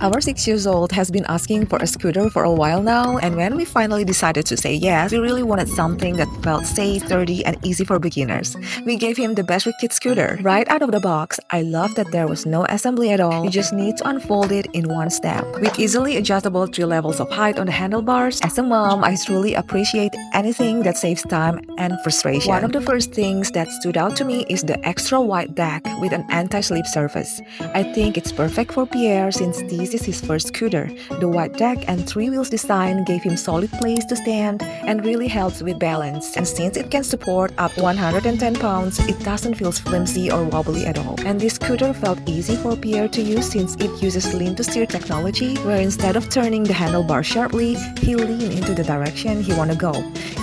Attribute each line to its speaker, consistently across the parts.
Speaker 1: Our 6-year-old has been asking for a scooter for a while now, and when we finally decided to say yes, we really wanted something that felt safe, sturdy, and easy for beginners. We gave him the Besrey Scooter. Right out of the box, I love that there was no assembly at all. You just need to unfold it in one step. With easily adjustable 3 levels of height on the handlebars, as a mom, I truly appreciate anything that saves time and frustration. One of the first things that stood out to me is the extra wide deck with an anti-slip surface. I think it's perfect for Pierre since this is his first scooter. The wide deck and 3 wheels design gave him solid place to stand and really helps with balance. And since it can support up to 110 pounds, it doesn't feel flimsy or wobbly at all. And this scooter felt easy for Pierre to use since it uses lean-to-steer technology, where instead of turning the handlebar sharply, he lean into the direction he wanna go.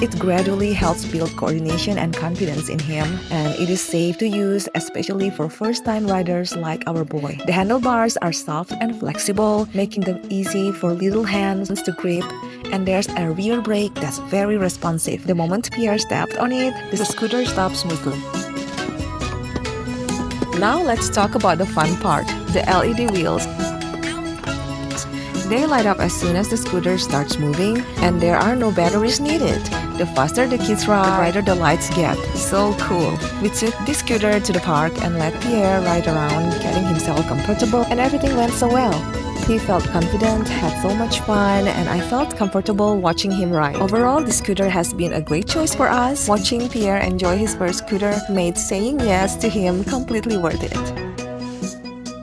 Speaker 1: It gradually helps build coordination and confidence in him, and it is safe to use, especially for first-time riders like our boy. The handlebars are soft and flexible, making them easy for little hands to grip, and there's a rear brake that's very responsive. The moment Pierre stepped on it, the scooter stopped smoothly. Now let's talk about the fun part, the LED wheels. They light up as soon as the scooter starts moving, and there are no batteries needed. The faster the kids ride, the brighter the lights get. So cool. We took the scooter to the park and let Pierre ride around, getting himself comfortable, and everything went so well. He felt confident, had so much fun, and I felt comfortable watching him ride. Overall, the scooter has been a great choice for us. Watching Pierre enjoy his first scooter made saying yes to him completely worth it.